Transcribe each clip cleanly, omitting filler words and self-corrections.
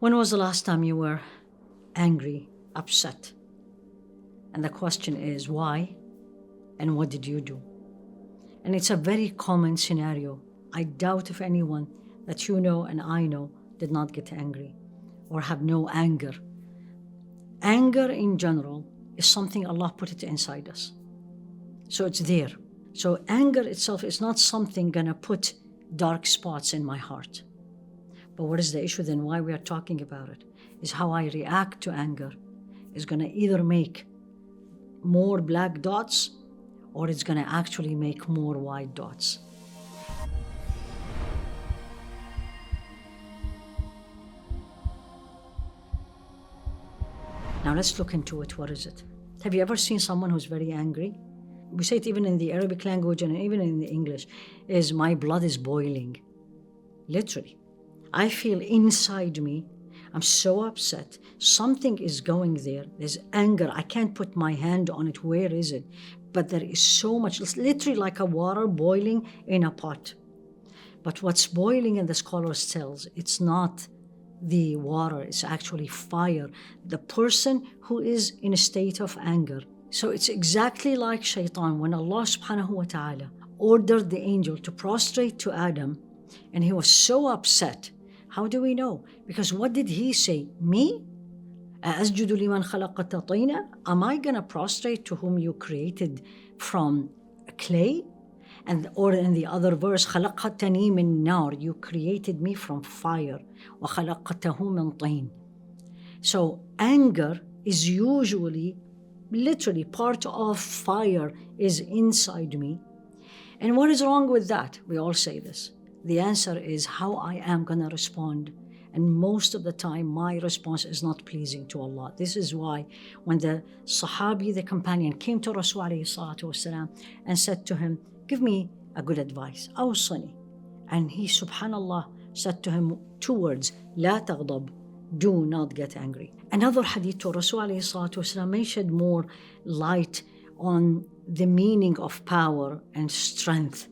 When was the last time you were angry, upset? And the question is why and what did you do? And it's a very common scenario. I doubt if anyone that you know and I know did not get angry or have no anger. Anger in general is something Allah put it inside us. So it's there. So anger itself is not something gonna put dark spots in my heart. But what is the issue then? Why we are talking about it is how I react to anger is gonna either make more black dots or it's gonna actually make more white dots. Now let's look into it. What is it? Have you ever seen someone who's very angry? We say it even in the Arabic language and even in the English, is my blood is boiling. Literally. I feel inside me, I'm so upset. Something is going there. There's anger. I can't put my hand on it. Where is it? But there is so much. It's literally like a water boiling in a pot. But what's boiling in the scholars tells, it's not the water, it's actually fire. The person who is in a state of anger. So it's exactly like Shaytan when Allah subhanahu wa ta'ala ordered the angel to prostrate to Adam and he was so upset. How do we know? Because what did he say? Me? أَأَسْجُدُ لِمَنْ خَلَقَتَ طِينًا? Am I going to prostrate to whom you created from clay? Or in the other verse, خَلَقَتَنِي مِن نَارٍ, you created me from fire. وَخَلَقَتَهُ مِن طِينٍ. So anger is usually, literally part of fire is inside me. And what is wrong with that? We all say this. The answer is how I am going to respond. And most of the time, my response is not pleasing to Allah. This is why when the Sahabi, the companion, came to Rasul alayhi salatu wasalam and said to him, give me a good advice, awsani. And he, subhanallah, said to him 2 words, لا تغضب, do not get angry. Another hadith to Rasul alayhi salatu wasalam may shed more light on the meaning of power and strength.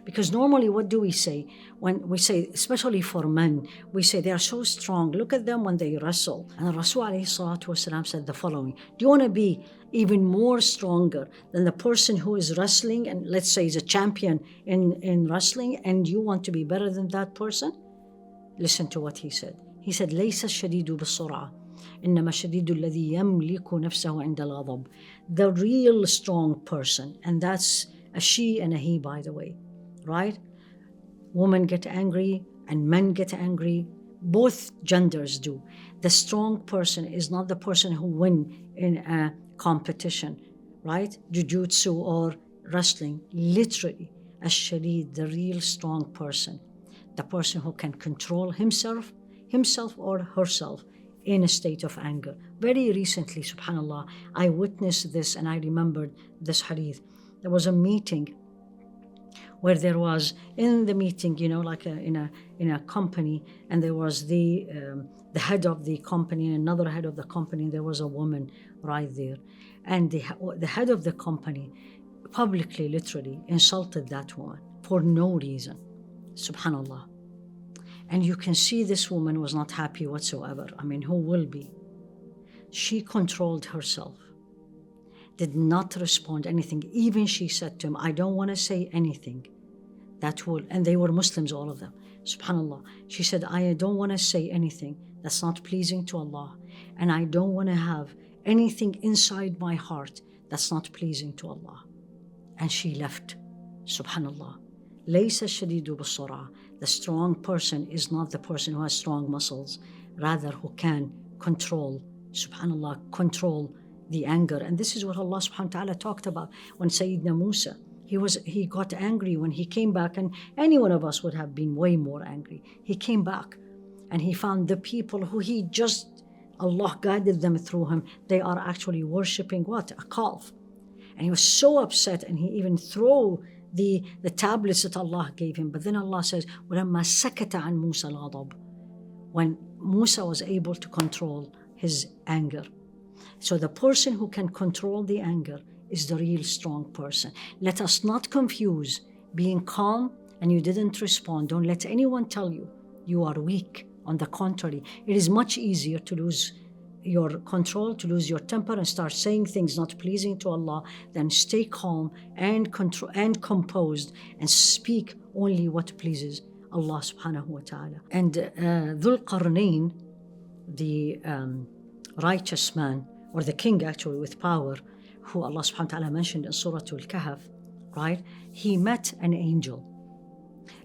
Because normally what do we say? When we say, especially for men, we say they are so strong. Look at them when they wrestle. And Rasul alayhi salatu wasalam said the following, do you want to be even more stronger than the person who is wrestling and let's say is a champion in wrestling and you want to be better than that person? Listen to what he said. He said, لَيْسَ الشَّدِيدُ بِالسُّرْعَةِ إِنَّمَا الشَّدِيدُ الَّذِي يَمْلِكُ نَفْسَهُ عِنْدَ الْغَضَبِ. The real strong person, and that's a she and a he, by the way. Right? Women get angry and men get angry. Both genders do. The strong person is not the person who wins in a competition, right? Jiu-jitsu or wrestling. Literally, ash-shadid, the real strong person. The person who can control himself or herself in a state of anger. Very recently, subhanAllah, I witnessed this and I remembered this hadith. There was a meeting where there was in the meeting, like in a company, and there was the head of the company and another head of the company, and there was a woman right there. And the head of the company publicly, literally, insulted that woman for no reason. Subhanallah. And you can see this woman was not happy whatsoever. I mean, who will be? She controlled herself. Did not respond anything. Even she said to him, I don't want to say anything that will, and they were Muslims, all of them. Subhanallah. She said, I don't want to say anything that's not pleasing to Allah. And I don't want to have anything inside my heart that's not pleasing to Allah. And she left. Subhanallah. لَيْسَ الشَّدِيدُ بِالسُّرْعَةِ. The strong person is not the person who has strong muscles, rather who can control, subhanallah, control the anger. And this is what Allah subhanahu wa ta'ala talked about when Sayyidina Musa, he got angry when he came back, and any one of us would have been way more angry. He came back and he found the people who Allah guided them through him, they are actually worshipping what? A calf. And he was so upset and he even threw the tablets that Allah gave him. But then Allah says, وَلَمَّا سَكَتَ عَنْ مُوسَى الْغَضَبِ, when Musa was able to control his anger. So the person who can control the anger is the real strong person. Let us not confuse being calm and you didn't respond. Don't let anyone tell you you are weak On the contrary, it is much easier to lose your control, to lose your temper and start saying things not pleasing to Allah than stay calm and composed and speak only what pleases Allah subhanahu wa ta'ala. And Dhul Qarnayn, the righteous man, or the king actually with power, who Allah subhanahu wa ta'ala mentioned in Surah Al-Kahf, right? He met an angel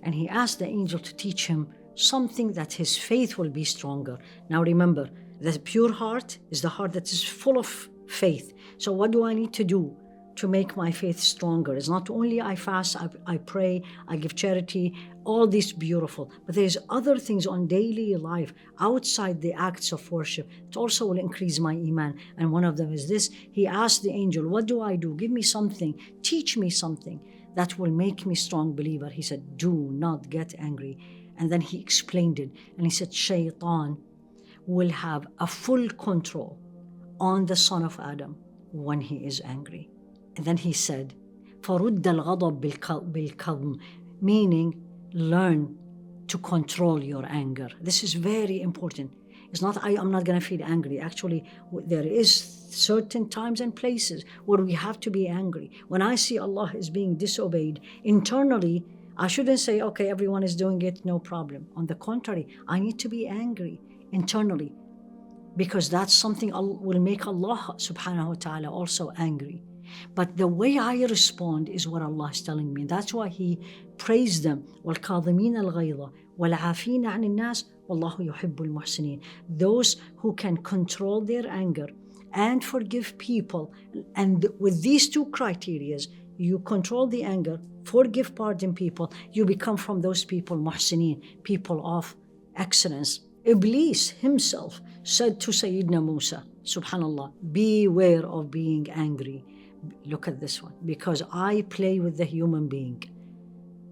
and he asked the angel to teach him something that his faith will be stronger. Now remember, the pure heart is the heart that is full of faith. So what do I need to do to make my faith stronger? It's not only I fast, I pray, I give charity, all this beautiful, but there's other things on daily life outside the acts of worship. It also will increase my iman. And one of them is this. He asked the angel, what do I do? Give me something, teach me something that will make me strong believer. He said, do not get angry. And then he explained it. And he said, Shaytan will have a full control on the son of Adam when he is angry. And then he said, فَرُدَّ الْغَضَبْ بِالْكَظْمِ, meaning learn to control your anger. This is very important. It's not, I'm not going to feel angry. Actually, there is certain times and places where we have to be angry. When I see Allah is being disobeyed, internally, I shouldn't say, okay, everyone is doing it, no problem. On the contrary, I need to be angry internally, because that's something will make Allah subhanahu wa ta'ala also angry. But the way I respond is what Allah is telling me. That's why He praised them. وَالْكَاظِمِينَ الْغَيْظَ وَالْعَافِينَ عَنِ النَّاسِ وَاللَّهُ يُحِبُّ الْمُحْسِنِينَ. Those who can control their anger and forgive people. And with these two criteria, you control the anger, forgive, pardon people, you become from those people muhsineen, people of excellence. Iblis himself said to Sayyidina Musa, subhanallah, beware of being angry. Look at this one. Because I play with the human being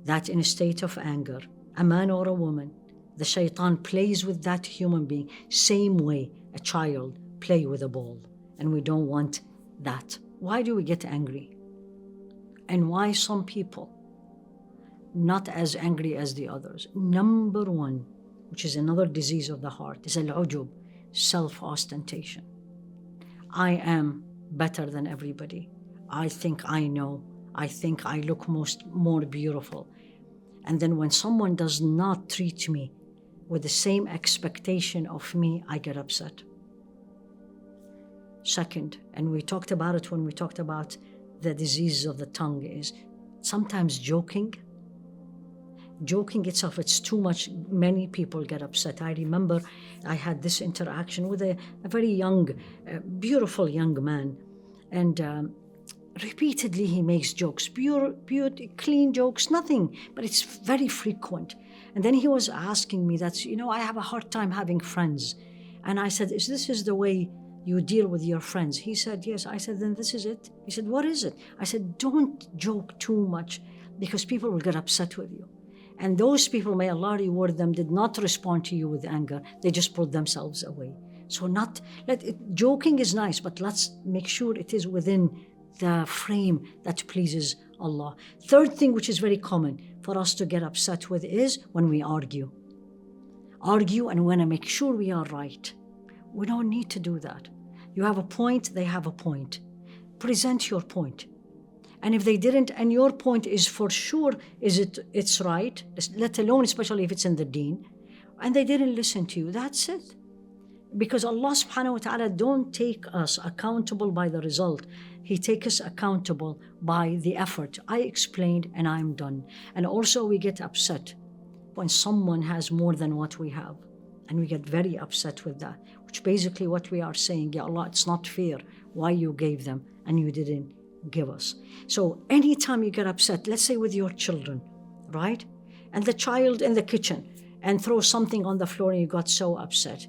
that in a state of anger, a man or a woman, the shaitan plays with that human being same way a child play with a ball. And we don't want that. Why do we get angry? And why some people not as angry as the others? Number one, which is another disease of the heart, is al-ujub, self-ostentation. I am better than everybody. I think I know. I think I look more beautiful. And then when someone does not treat me with the same expectation of me, I get upset. Second, and we talked about it when we talked about the disease of the tongue, is sometimes joking itself, it's too much. Many people get upset. I remember I had this interaction with a very young, beautiful young man, and repeatedly he makes jokes, pure, clean jokes, nothing, but it's very frequent. And then he was asking me that, I have a hard time having friends. And I said, this is the way you deal with your friends? He said, yes. I said, then this is it. He said, what is it? I said, don't joke too much because people will get upset with you. And those people, may Allah reward them, did not respond to you with anger. They just pulled themselves away. So joking is nice, but let's make sure it is within the frame that pleases Allah. Third thing, which is very common for us to get upset with, is when we argue. And we want to make sure we are right. We don't need to do that. You have a point, they have a point. Present your point. And if they didn't, and your point is for sure, it's right, let alone especially if it's in the deen, and they didn't listen to you, that's it. Because Allah subhanahu wa ta'ala don't take us accountable by the result. He takes us accountable by the effort. I explained and I'm done. And also we get upset when someone has more than what we have. And we get very upset with that, which basically what we are saying, Ya Allah, it's not fair why you gave them and you didn't give us. So anytime you get upset, let's say with your children, right? And the child in the kitchen and throw something on the floor and you got so upset.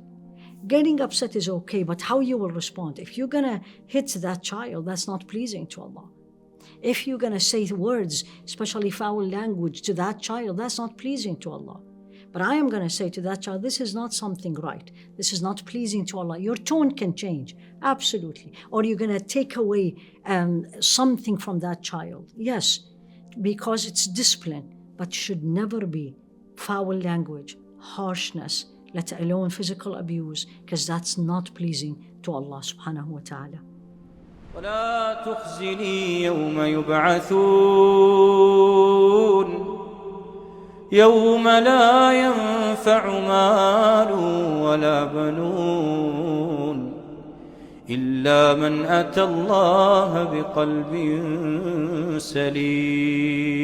Getting upset is okay, but how you will respond? If you're gonna hit that child, that's not pleasing to Allah. If you're gonna say words, especially foul language to that child, that's not pleasing to Allah. But I am going to say to that child, this is not something right. This is not pleasing to Allah. Your tone can change, absolutely. Or you're going to take away something from that child. Yes, because it's discipline, but should never be foul language, harshness, let alone physical abuse, because that's not pleasing to Allah subhanahu wa ta'ala. ولا تخزني يوم يبعثون يوم لا ينفع مال ولا بنون إلا من أتى الله بقلب سليم.